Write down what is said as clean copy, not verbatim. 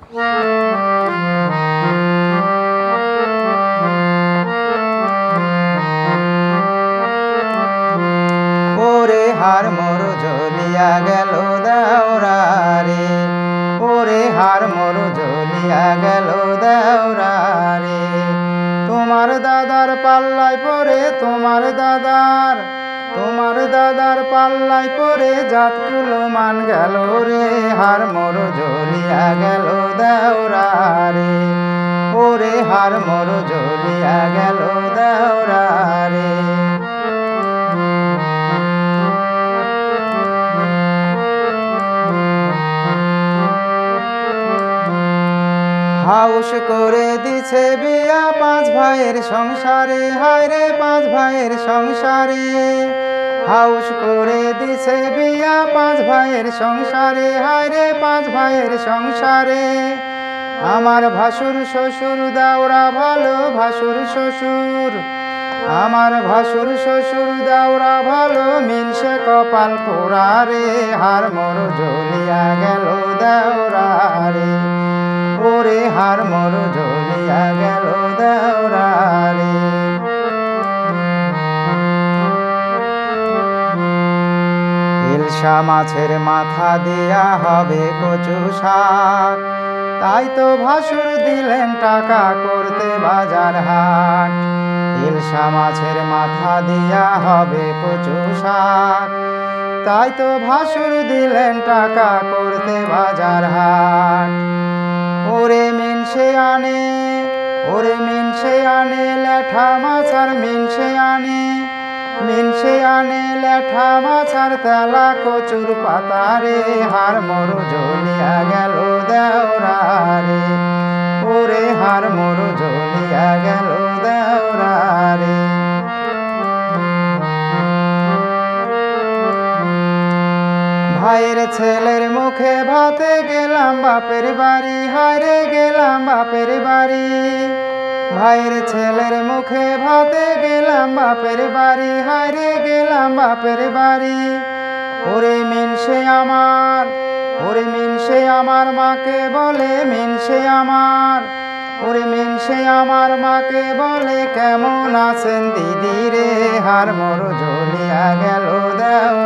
ওরে হার মোর জ্বলিয়া গেল দেওরা রে, ওরে হার মোর জ্বলিয়া গেল দেওরা রে। তোমার দাদার পাল্লায় পড়ে, তোমার দাদার পাল্লায় পড়ে জাতগুলো মান গেল রে, হার মোর জ্বলিয়া গেল দেওরা রে, ওরে হার মোর জ্বলিয়া গেল দেওরা রে। হাউস করে দিছে বিয়া 5 ভাইয়ের সংসারে, হায় রে 5 ভাইয়ের সংসারে। হাউস করে দিছে বিয়া 5 ভাইয়ের সংসারে, হায় রে 5 ভাইয়ের সংসারে। আমার ভাসুর শ্বশুর দাওরা ভালো, ভাসুর শ্বশুর আমার ভাসুর শ্বশুর দাওরা ভালো, মিনসে কপাল পোড়া রে, হার মোর জ্বলিয়া গেল দেওরা রে, ওরে হার মোর জ্বলিয়া গেল দেওরা রে। ইলশা মাছের মাথা দিয়া হবে কচু শাক, তাই তো ভাসুর দিলেন টাকা করতে বাজার হাট। ইলশা মাছের মাথা দিয়া হবে কচু শাক, তাই তো ভাসুর দিলেন টাকা করতে বাজার হাট। ওরে মিনসে আনে, ওরে মিনসে আনে ল্যাঠা মাছ আর মিনসে আনে ল্যাঠা মাছ আর তেলা কচুর পাতা রে, হার মোর জ্বলিয়া গেল দেওরা রে, ওরে হার মোর জ্বলিয়া গেল দেওরা রে। ভাইয়ের ছেলের মুখে ভাতে গেলাম বাপের বাড়ি, হায় রে গেলাম বাপের বাড়ি। ভাইয়ের ছেলের মুখে ভাতে গেলাম বাপের বাড়ি, হায় রে গেলাম বাপের বাড়ি। ওরে মিনসে আমার, ওরে মিনসে আমার মাকে বলে, মিনসে আমার, ওরে মিনসে আমার মাকে বলে, কেমন আছেন দিদি রে, হার মোর জ্বলিয়া গেল দেওরা